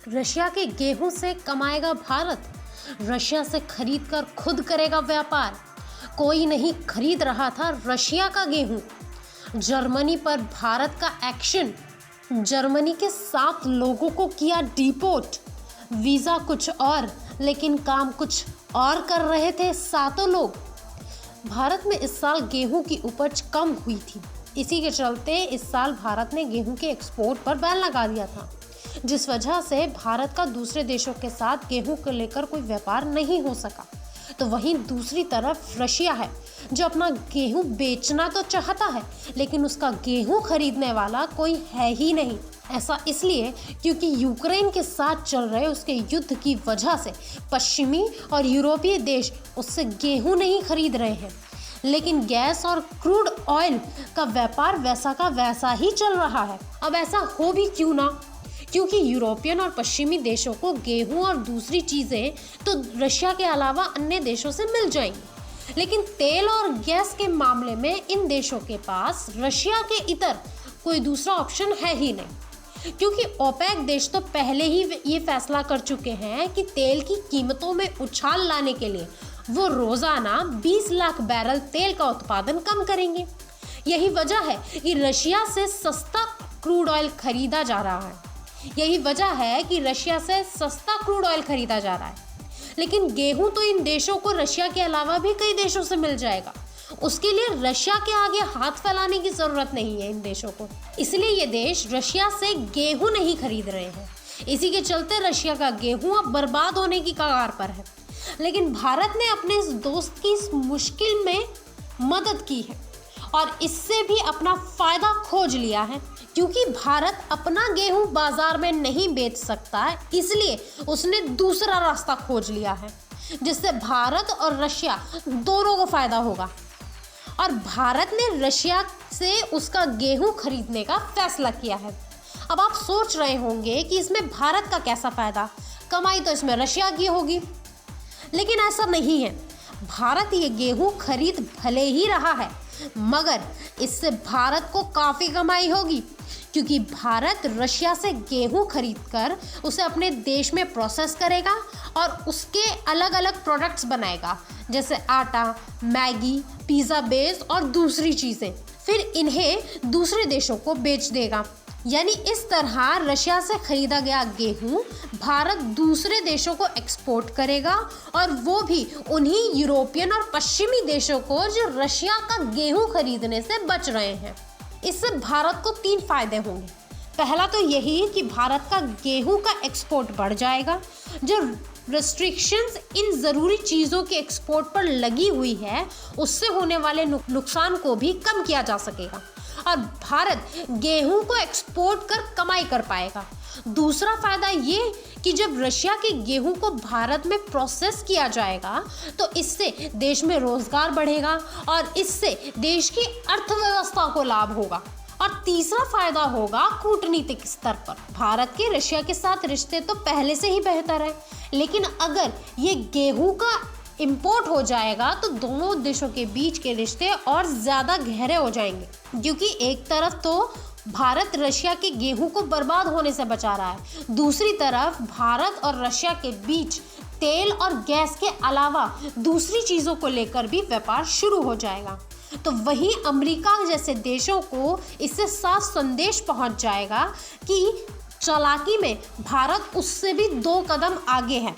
Russia के गेहूं से कमाएगा भारत। रशिया से खरीद कर खुद करेगा व्यापार। कोई नहीं खरीद रहा था रशिया का गेहूं। जर्मनी पर भारत का एक्शन। जर्मनी के 7 लोगों को किया डिपोर्ट। वीज़ा कुछ और लेकिन काम कुछ और कर रहे थे सातों लोग। भारत में इस साल गेहूं की उपज कम हुई थी। इसी के चलते इस साल भारत ने गेहूं के एक्सपोर्ट पर बैन लगा दिया था, जिस वजह से भारत का दूसरे देशों के साथ गेहूं को लेकर कोई व्यापार नहीं हो सका। तो वहीं दूसरी तरफ रशिया है जो अपना गेहूं बेचना तो चाहता है, लेकिन उसका गेहूं खरीदने वाला कोई है ही नहीं। ऐसा इसलिए क्योंकि यूक्रेन के साथ चल रहे उसके युद्ध की वजह से पश्चिमी और यूरोपीय देश उससे गेहूं नहीं खरीद रहे हैं। लेकिन गैस और क्रूड ऑयल का व्यापार वैसा का वैसा ही चल रहा है। अब ऐसा हो भी क्यों ना, क्योंकि यूरोपियन और पश्चिमी देशों को गेहूं और दूसरी चीज़ें तो रशिया के अलावा अन्य देशों से मिल जाएंगी, लेकिन तेल और गैस के मामले में इन देशों के पास रशिया के इतर कोई दूसरा ऑप्शन है ही नहीं। क्योंकि ओपेक देश तो पहले ही ये फैसला कर चुके हैं कि तेल की कीमतों में उछाल लाने के लिए वो रोज़ाना 20 लाख बैरल तेल का उत्पादन कम करेंगे। यही वजह है कि रशिया से सस्ता क्रूड ऑयल खरीदा जा रहा है। यही वजह है कि रशिया से सस्ता क्रूड ऑयल खरीदा जा रहा है। लेकिन गेहूं तो इन देशों को रशिया के अलावा भी कई देशों से मिल जाएगा। उसके लिए रशिया के आगे हाथ फैलाने की जरूरत नहीं है इन देशों को। इसलिए ये देश रशिया से गेहूं नहीं खरीद रहे हैं। इसी के चलते रशिया का गेहूं अब बर्बाद होने की कगार पर है। लेकिन भारत ने अपने इस दोस्त की इस मुश्किल में मदद की है और इससे भी अपना फायदा खोज लिया है। क्योंकि भारत अपना गेहूं बाजार में नहीं बेच सकता है, इसलिए उसने दूसरा रास्ता खोज लिया है, जिससे भारत और रशिया दोनों को फायदा होगा। और भारत ने रशिया से उसका गेहूं खरीदने का फैसला किया है। अब आप सोच रहे होंगे कि इसमें भारत का कैसा फायदा, कमाई तो इसमें रशिया की होगी, लेकिन ऐसा नहीं है। भारत ये गेहूं खरीद भले ही रहा है, मगर इससे भारत को काफ़ी कमाई होगी, क्योंकि भारत रशिया से गेहूं खरीदकर उसे अपने देश में प्रोसेस करेगा और उसके अलग अलग प्रोडक्ट्स बनाएगा, जैसे आटा, मैगी, पिज़्ज़ा बेस और दूसरी चीज़ें। फिर इन्हें दूसरे देशों को बेच देगा। यानी इस तरह रशिया से खरीदा गया गेहूं भारत दूसरे देशों को एक्सपोर्ट करेगा, और वो भी उन्हीं यूरोपियन और पश्चिमी देशों को जो रशिया का गेहूं खरीदने से बच रहे हैं। इससे भारत को 3 फायदे होंगे। पहला तो यही कि भारत का गेहूं का एक्सपोर्ट बढ़ जाएगा। जो रेस्ट्रिक्शंस इन ज़रूरी चीज़ों के एक्सपोर्ट पर लगी हुई है, उससे होने वाले नुकसान को भी कम किया जा सकेगा और भारत गेहूं को एक्सपोर्ट कर कमाई कर पाएगा। दूसरा फायदा ये कि जब रशिया के गेहूं को भारत में प्रोसेस किया जाएगा तो इससे देश में रोजगार बढ़ेगा और इससे देश की अर्थव्यवस्था को लाभ होगा। और तीसरा फायदा होगा कूटनीतिक स्तर पर। भारत के रशिया के साथ रिश्ते तो पहले से ही बेहतर है, लेकिन अगर ये गेहूं का इंपोर्ट हो जाएगा तो दोनों देशों के बीच के रिश्ते और ज़्यादा गहरे हो जाएंगे। क्योंकि एक तरफ तो भारत रशिया के गेहूं को बर्बाद होने से बचा रहा है, दूसरी तरफ भारत और रशिया के बीच तेल और गैस के अलावा दूसरी चीज़ों को लेकर भी व्यापार शुरू हो जाएगा। तो वहीं अमेरिका जैसे देशों को इससे साफ संदेश पहुंच जाएगा कि चालाकी में भारत उससे भी 2 कदम आगे है।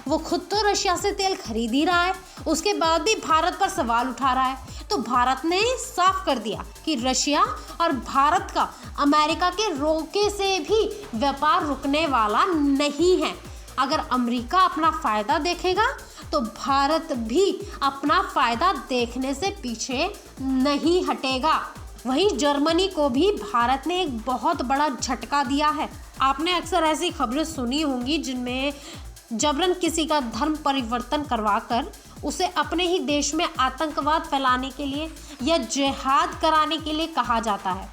वो खुद तो रशिया से तेल खरीद ही रहा है, उसके बाद भी भारत पर सवाल उठा रहा है। तो भारत ने साफ कर दिया कि रशिया और भारत का अमेरिका के रोके से भी व्यापार रुकने वाला नहीं है। अगर अमेरिका अपना फ़ायदा देखेगा तो भारत भी अपना फ़ायदा देखने से पीछे नहीं हटेगा। वहीं जर्मनी को भी भारत ने एक बहुत बड़ा झटका दिया है। आपने अक्सर ऐसी खबरें सुनी होंगी जिनमें जबरन किसी का धर्म परिवर्तन करवाकर उसे अपने ही देश में आतंकवाद फैलाने के लिए या जिहाद कराने के लिए कहा जाता है।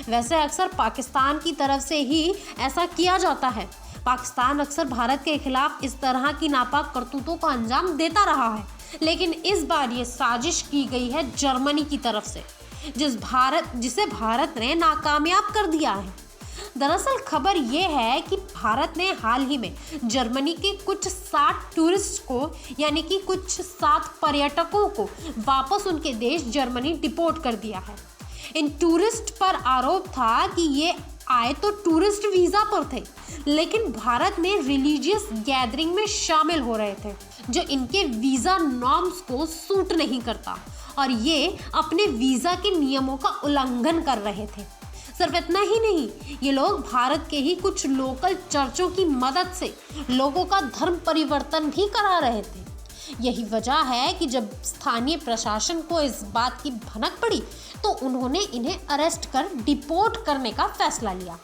वैसे अक्सर पाकिस्तान की तरफ से ही ऐसा किया जाता है। पाकिस्तान अक्सर भारत के खिलाफ इस तरह की नापाक करतूतों को अंजाम देता रहा है, लेकिन इस बार ये साजिश की गई है जर्मनी की तरफ से, जिसे भारत ने नाकामयाब कर दिया है। दरअसल खबर ये है कि भारत ने हाल ही में जर्मनी के कुछ 60 टूरिस्ट को यानी कि कुछ 7 पर्यटकों को वापस उनके देश जर्मनी डिपोर्ट कर दिया है। इन टूरिस्ट पर आरोप था कि ये आए तो टूरिस्ट वीज़ा पर थे, लेकिन भारत में रिलीजियस गैदरिंग में शामिल हो रहे थे जो इनके वीज़ा नॉर्म्स को सूट नहीं करता और ये अपने वीज़ा के नियमों का उल्लंघन कर रहे थे। सिर्फ इतना ही नहीं, ये लोग भारत के ही कुछ लोकल चर्चों की मदद से लोगों का धर्म परिवर्तन भी करा रहे थे। यही वजह है कि जब स्थानीय प्रशासन को इस बात की भनक पड़ी तो उन्होंने इन्हें अरेस्ट कर डिपोर्ट करने का फैसला लिया।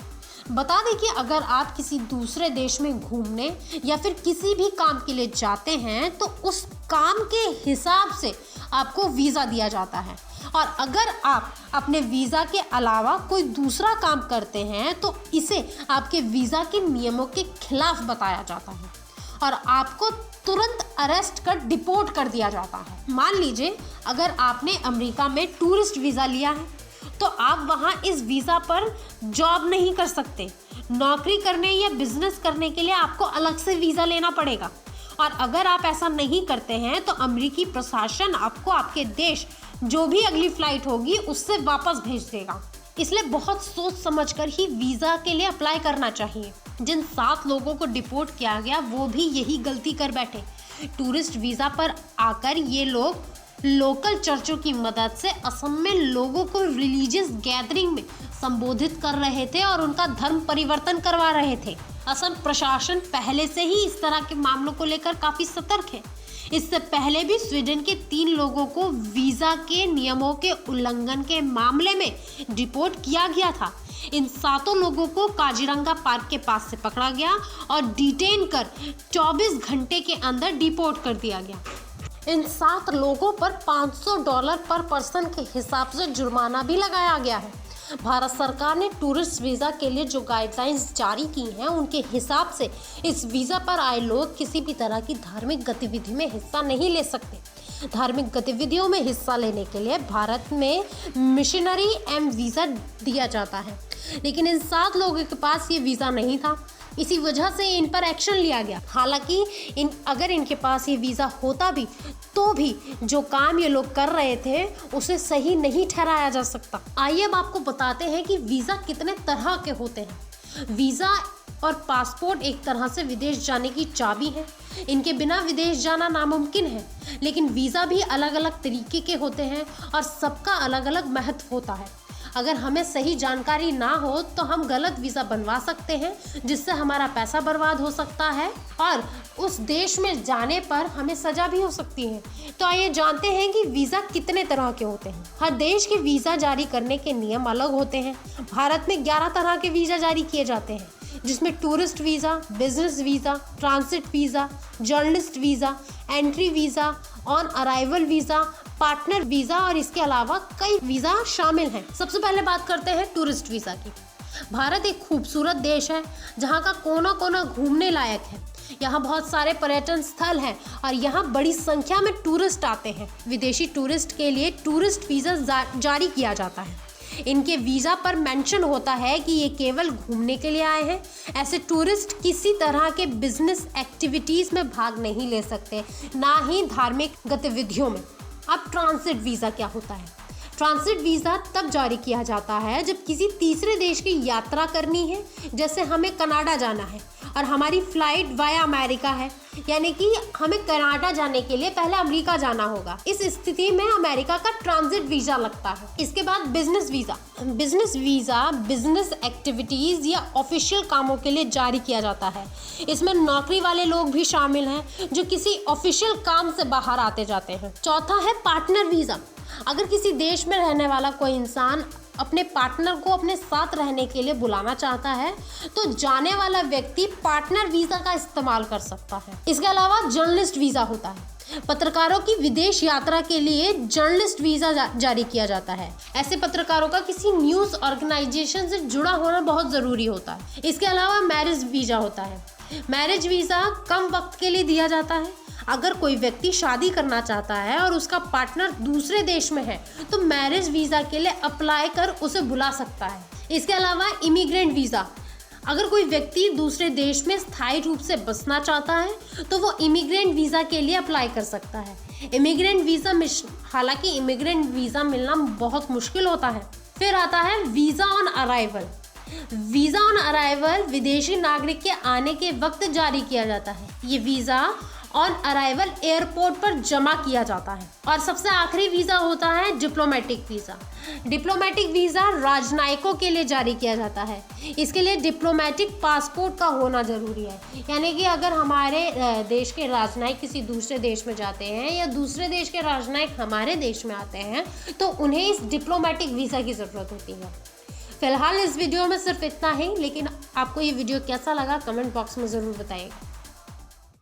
बता दें कि अगर आप किसी दूसरे देश में घूमने या फिर किसी भी काम के लिए जाते हैं तो उस काम के हिसाब से आपको वीज़ा दिया जाता है, और अगर आप अपने वीज़ा के अलावा कोई दूसरा काम करते हैं तो इसे आपके वीज़ा के नियमों के खिलाफ बताया जाता है और आपको तुरंत अरेस्ट कर डिपोर्ट कर दिया जाता है। मान लीजिए अगर आपने अमेरिका में टूरिस्ट वीज़ा लिया है तो आप वहाँ इस वीज़ा पर जॉब नहीं कर सकते। नौकरी करने या बिजनेस करने के लिए आपको अलग से वीज़ा लेना पड़ेगा, और अगर आप ऐसा नहीं करते हैं तो अमेरिकी प्रशासन आपको आपके देश जो भी अगली फ्लाइट होगी उससे वापस भेज देगा। इसलिए बहुत सोच समझकर ही वीज़ा के लिए अप्लाई करना चाहिए। जिन 7 लोगों को डिपोर्ट किया गया वो भी यही गलती कर बैठे। टूरिस्ट वीज़ा पर आकर ये लोग लोकल चर्चों की मदद से असम में लोगों को रिलीजियस गैदरिंग में संबोधित कर रहे थे और उनका धर्म परिवर्तन करवा रहे थे। असम प्रशासन पहले से ही इस तरह के मामलों को लेकर काफ़ी सतर्क है। इससे पहले भी स्वीडन के 3 लोगों को वीज़ा के नियमों के उल्लंघन के मामले में डिपोर्ट किया गया था। इन 7 लोगों को काजीरंगा पार्क के पास से पकड़ा गया और डिटेन कर 24 घंटे के अंदर डिपोर्ट कर दिया गया। इन 7 लोगों पर $500 पर पर्सन के हिसाब से जुर्माना भी लगाया गया है। भारत सरकार ने टूरिस्ट वीज़ा के लिए जो गाइडलाइंस जारी की हैं उनके हिसाब से इस वीज़ा पर आए लोग किसी भी तरह की धार्मिक गतिविधि में हिस्सा नहीं ले सकते। धार्मिक गतिविधियों में हिस्सा लेने के लिए भारत में मिशनरी एम वीज़ा दिया जाता है, लेकिन इन 7 लोगों के पास ये वीज़ा नहीं था। इसी वजह से इन पर एक्शन लिया गया। हालांकि अगर इनके पास ये वीज़ा होता भी तो भी जो काम ये लोग कर रहे थे उसे सही नहीं ठहराया जा सकता। आइए अब आपको बताते हैं कि वीज़ा कितने तरह के होते हैं। वीज़ा और पासपोर्ट एक तरह से विदेश जाने की चाबी है। इनके बिना विदेश जाना नामुमकिन है, लेकिन वीज़ा भी अलग अलग तरीके के होते हैं और सबका अलग अलग महत्व होता है। अगर हमें सही जानकारी ना हो तो हम गलत वीज़ा बनवा सकते हैं, जिससे हमारा पैसा बर्बाद हो सकता है और उस देश में जाने पर हमें सज़ा भी हो सकती है। तो आइए जानते हैं कि वीज़ा कितने तरह के होते हैं। हर देश के वीज़ा जारी करने के नियम अलग होते हैं। भारत में 11 तरह के वीज़ा जारी किए जाते हैं, जिसमें tourist visa, business visa, transit visa, journalist visa, entry visa, on arrival visa, partner visa और इसके अलावा कई वीज़ा शामिल हैं। सबसे पहले बात करते हैं टूरिस्ट वीज़ा की। भारत एक खूबसूरत देश है जहाँ का कोना कोना घूमने लायक है। यहाँ बहुत सारे पर्यटन स्थल हैं और यहाँ बड़ी संख्या में टूरिस्ट आते हैं। विदेशी टूरिस्ट के लिए टूरिस्ट वीज़ा जारी किया जाता है। इनके वीज़ा पर मेंशन होता है कि ये केवल घूमने के लिए आए हैं। ऐसे टूरिस्ट किसी तरह के बिजनेस एक्टिविटीज़ में भाग नहीं ले सकते, ना ही धार्मिक गतिविधियों में। अब ट्रांसिट वीज़ा क्या होता है? ट्रांसिट वीज़ा तब जारी किया जाता है जब किसी तीसरे देश की यात्रा करनी है, जैसे हमें कनाडा जाना है और हमारी फ़्लाइट वाया अमेरिका है, यानी कि हमें कनाडा जाने के लिए पहले अमेरिका जाना होगा। इस स्थिति में अमेरिका का ट्रांजिट वीज़ा लगता है। इसके बाद business visa. Business visa business activities या ऑफिशियल कामों के लिए जारी किया जाता है। इसमें नौकरी वाले लोग भी शामिल हैं जो किसी ऑफिशियल काम से बाहर आते जाते हैं। चौथा है पार्टनर वीज़ा। अगर किसी देश में रहने वाला कोई इंसान अपने पार्टनर को अपने साथ रहने के लिए बुलाना चाहता है तो जाने वाला व्यक्ति पार्टनर वीज़ा का इस्तेमाल कर सकता है। इसके अलावा जर्नलिस्ट वीज़ा होता है। पत्रकारों की विदेश यात्रा के लिए जर्नलिस्ट वीज़ा जारी किया जाता है। ऐसे पत्रकारों का किसी न्यूज़ ऑर्गेनाइजेशन से जुड़ा होना बहुत ज़रूरी होता है। इसके अलावा मैरिज वीज़ा होता है। मैरिज वीज़ा कम वक्त के लिए दिया जाता है। अगर कोई व्यक्ति शादी करना चाहता है और उसका पार्टनर दूसरे देश में है तो मैरिज वीज़ा के लिए अप्लाई कर उसे बुला सकता है। इसके अलावा इमिग्रेंट वीज़ा अगर कोई व्यक्ति दूसरे देश में स्थायी रूप से बसना चाहता है तो वो इमिग्रेंट वीज़ा के लिए अप्लाई कर सकता है। इमिग्रेंट वीज़ा हालांकि इमिग्रेंट वीज़ा मिलना बहुत मुश्किल होता है। फिर आता है visa on arrival. Visa on arrival विदेशी नागरिक के आने के वक्त जारी किया जाता है। ये वीज़ा ऑन अराइवल एयरपोर्ट पर जमा किया जाता है। और सबसे आखिरी वीज़ा होता है डिप्लोमेटिक वीज़ा। डिप्लोमेटिक वीज़ा राजनयिकों के लिए जारी किया जाता है। इसके लिए डिप्लोमेटिक पासपोर्ट का होना ज़रूरी है, यानी कि अगर हमारे देश के राजनयिक किसी दूसरे देश में जाते हैं या दूसरे देश के राजनयिक हमारे देश में आते हैं तो उन्हें इस डिप्लोमेटिक वीज़ा की ज़रूरत होती है। फिलहाल इस वीडियो में सिर्फ इतना ही, लेकिन आपको ये वीडियो कैसा लगा कमेंट बॉक्स में ज़रूर बताइएगा।